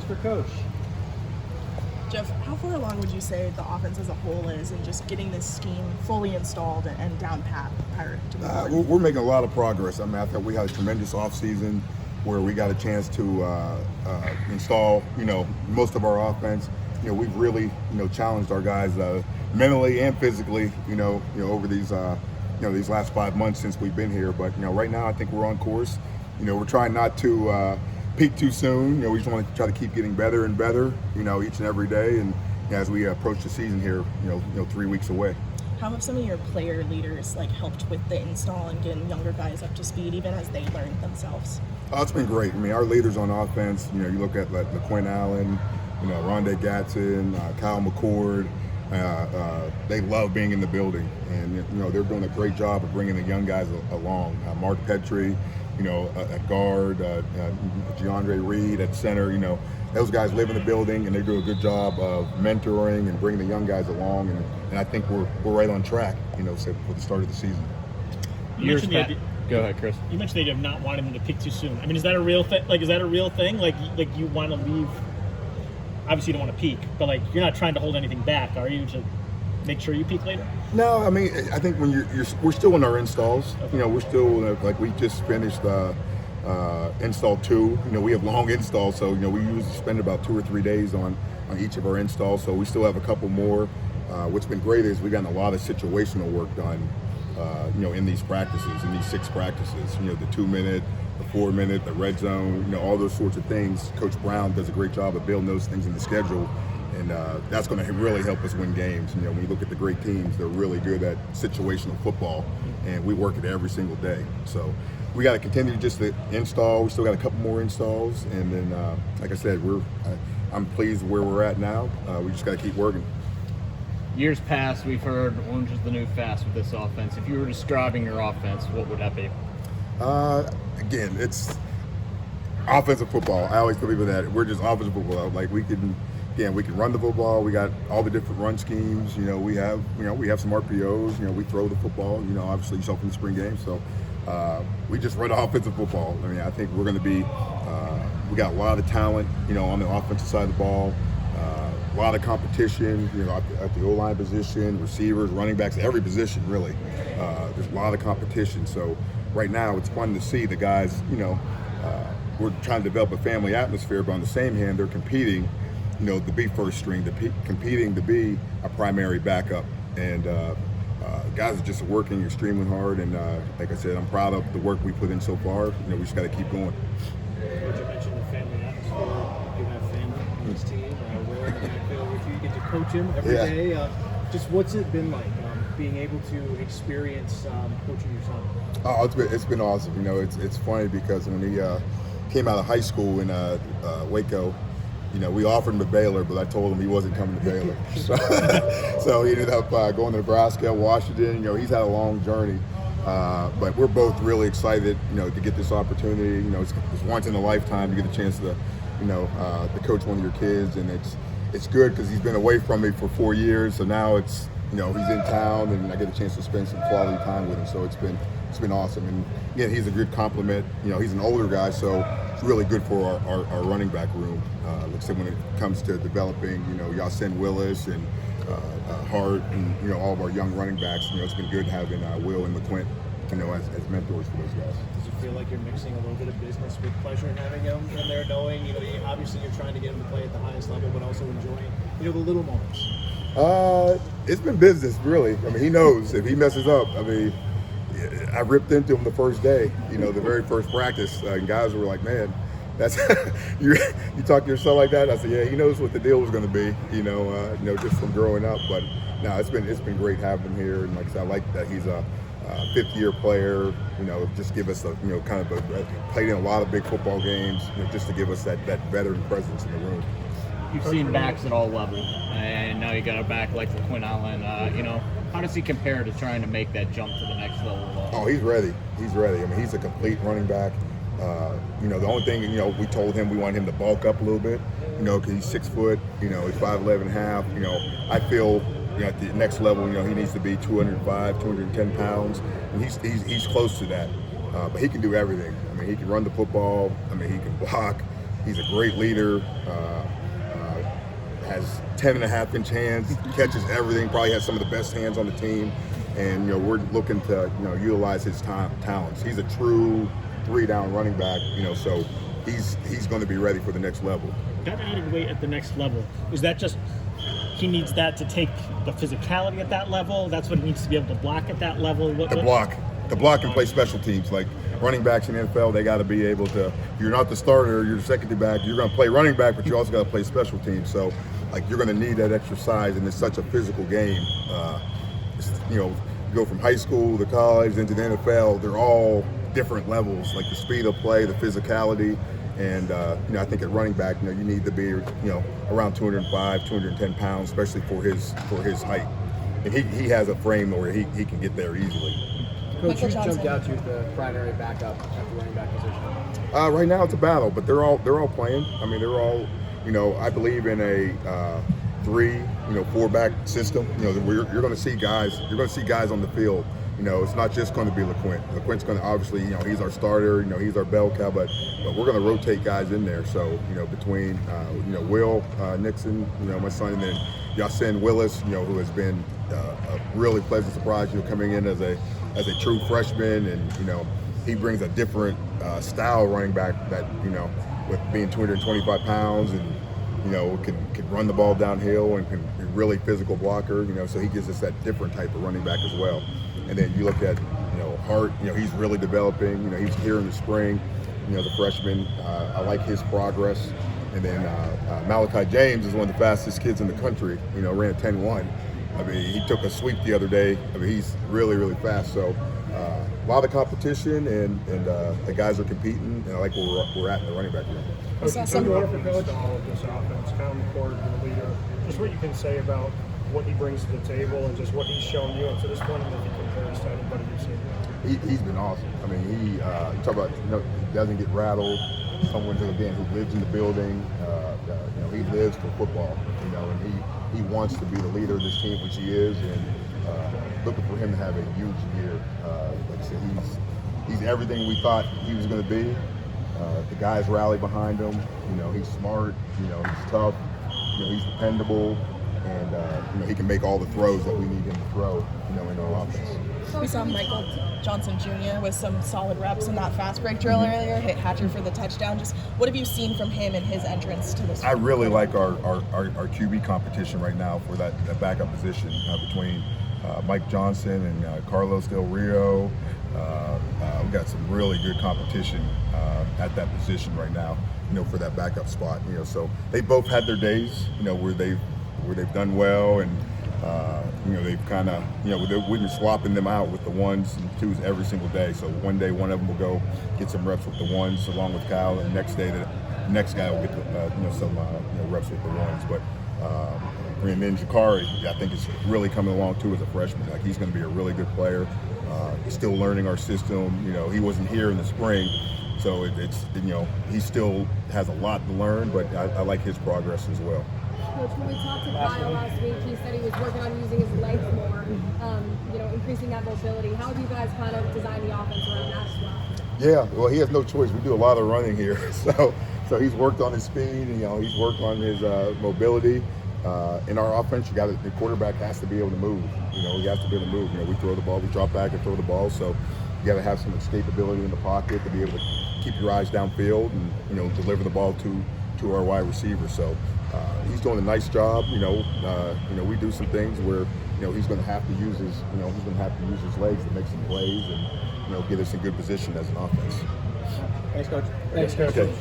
For coach. Jeff, how far along would you say the offense as a whole is in just getting this scheme fully installed and down pat prior to the board? We're making a lot of progress. I mean, I think we had a tremendous offseason where we got a chance to install, most of our offense. We've really, challenged our guys mentally and physically, over these, these last 5 months since we've been here. But, right now I think we're on course. We're trying not to peak too soon. We just want to try to keep getting better and better, each and every day. And as we approach the season here, 3 weeks away. How have some of your player leaders helped with the install and getting younger guys up to speed, even as they learn themselves? Oh, it's been great. I mean, our leaders on offense, you look at LaQuinn Allen, Rondé Gatson, Kyle McCord. They love being in the building, and they're doing a great job of bringing the young guys along. Mark Petrie, at guard, DeAndre Reed at center. Those guys live in the building, and they do a good job of mentoring and bringing the young guys along. And I think we're right on track, for the start of the season. Go ahead, Chris. You mentioned they have not wanted them to pick too soon. I mean, is that a real thing? Is that a real thing? Like you want to leave? Obviously, you don't want to peak, but you're not trying to hold anything back, are you? To make sure you peak later? No, I mean, I think when we're still in our installs. Okay. We're still we just finished install 2. We have long installs, so we usually spend about 2 or 3 days on each of our installs. So we still have a couple more. What's been great is we've gotten a lot of situational work done. In these practices, in these 6 practices, the 2-minute, the 4-minute, the red zone, all those sorts of things. Coach Brown does a great job of building those things in the schedule, and that's going to really help us win games. When you look at the great teams, they're really good at situational football, and we work it every single day. So we got to continue just to install. We still got a couple more installs, and then, like I said, I'm pleased where we're at now. We just got to keep working. Years past, we've heard orange is the new fast with this offense. If you were describing your offense, what would that be? Again, it's offensive football. I always tell people that we're just offensive football. We can run the football. We got all the different run schemes. We have some RPOs. We throw the football. Obviously, you saw from the spring game. So we just run offensive football. I mean, I think we're going to be. We got a lot of talent. On the offensive side of the ball. A lot of competition, at the O-line position, receivers, running backs, every position really. There's a lot of competition. So right now it's fun to see the guys, we're trying to develop a family atmosphere, but on the same hand, they're competing, to be first string, competing to be a primary backup. And guys are just working extremely hard. And like I said, I'm proud of the work we put in so far. We just got to keep going. Would you mention the family atmosphere? You have family on this team. Where in the backfield with you? You get to coach him every day. Just what's it been like being able to experience coaching your son? Oh, it's been awesome. It's funny because when he came out of high school in Waco, we offered him to Baylor, but I told him he wasn't coming to Baylor. So he ended up going to Nebraska, Washington. He's had a long journey. But we're both really excited, to get this opportunity. It's once in a lifetime to get a chance to, to coach one of your kids, and it's good because he's been away from me for 4 years. So now it's, he's in town, and I get a chance to spend some quality time with him. So it's been awesome. And again, he's a good compliment. He's an older guy, so it's really good for our running back room. Like I said, when it comes to developing, Yasin Willis and Hart and all of our young running backs, it's been good having Will and LaQuinn, as mentors for those guys. Does it feel like you're mixing a little bit of business with pleasure in having him in there, knowing obviously you're trying to get him to play at the highest level, but also enjoying the little moments? It's been business, really. I mean, he knows if he messes up. I mean, I ripped into him the first day, the very first practice, and guys were like, "Man, that's you talk to your son like that?" I said, "Yeah, he knows what the deal was going to be, just from growing up." But no, it's been great having him here, and like I said, I like that he's a fifth-year player. Just give us played in a lot of big football games, just to give us that veteran presence in the room. You've seen backs at all levels, and now you got a back like LaQuinn Allen. How does he compare to trying to make that jump to the next level? Oh, he's ready. He's ready. I mean, he's a complete running back. The only thing, we told him we want him to bulk up a little bit, because he's 6 foot, he's 5'11" and a half. I feel, at the next level, he needs to be 205, 210 pounds, and he's close to that. But he can do everything. I mean, he can run the football. I mean, he can block. He's a great leader. Has 10.5-inch hands, catches everything. Probably has some of the best hands on the team. And we're looking to utilize his talents. He's a true 3-down running back. So he's going to be ready for the next level. That added weight at the next level, is that just he needs that to take the physicality at that level? That's what he needs to be able to block at that level? The block and play special teams. Like running backs in the NFL, they got to be able to. If you're not the starter, you're the secondary back. You're going to play running back, but you also got to play special teams. So you're going to need that extra size, and it's such a physical game. You go from high school to college into the NFL. They're all different levels, like the speed of play, the physicality. And I think at running back, you need to be around 205, 210 pounds, especially for his height. And he has a frame where he can get there easily. Coach, who jumped out to you as the primary backup at the running back position? Right now it's a battle, but they're all playing. I mean, they're all I believe in a 3-4 back system. You're going to see guys. You're going to see guys on the field. It's not just going to be LeQuint. LeQuint's going to obviously, he's our starter. He's our bell cow, but we're going to rotate guys in there. So, between, Will, Nixon, my son, and then Yasin Willis, who has been a really pleasant surprise, coming in as a true freshman, and he brings a different style running back that, with being 225 pounds and can run the ball downhill and can be a really physical blocker. So he gives us that different type of running back as well. And then you look at, Hart, he's really developing. He's here in the spring, the freshman. I like his progress. And then Malachi James is one of the fastest kids in the country, ran a 10-1. I mean, he took a sweep the other day. I mean, he's really, really fast. So a lot of competition, and the guys are competing, and I like where we're at in the running back room. Coach, you order for coach all of this offense, kind of court and the leader. Just what you can say about what he brings to the table and just what he's shown you up to this point, and if he compares to anybody you've seen. He's been awesome. I mean, you talk about he doesn't get rattled. Someone again who lives in the building. He lives for football. And he wants to be the leader of this team, which he is, and looking for him to have a huge year. Like I said, he's everything we thought he was going to be. The guys rally behind him. He's smart. He's tough. He's dependable, and he can make all the throws that we need him to throw. In our offense. We saw Michael Johnson Jr. with some solid reps in that fast break drill earlier, hit Hatcher for the touchdown. Just what have you seen from him in his entrance to this? I really like our QB competition right now for that backup position between Mike Johnson and Carlos Del Rio. We've got some really good competition at that position right now, for that backup spot. So they both had their days, where they've done well, and they've kind of, we've been swapping them out with the 1s and 2s every single day. So one day one of them will go get some reps with the 1s along with Kyle, and the next day the next guy will get some reps with the 1s. But and then Jakari, I think, is really coming along too as a freshman. Like, he's going to be a really good player. He's still learning our system. He wasn't here in the spring, so it's he still has a lot to learn. But I like his progress as well. Coach, when we talked to Kyle last week, he said he was working on using his legs more, increasing that mobility. How have you guys kind of designed the offense around that as well? Yeah, well, he has no choice. We do a lot of running here, so he's worked on his speed, and he's worked on his mobility. In our offense, the quarterback has to be able to move. He has to be able to move. We throw the ball, we drop back and throw the ball, so you got to have some escapability in the pocket to be able to keep your eyes downfield and deliver the ball to our wide receiver. So he's doing a nice job. We do some things where he's going to have to use his legs to make some plays and get us in good position as an offense. Thanks, Coach. Thanks, Coach. Okay.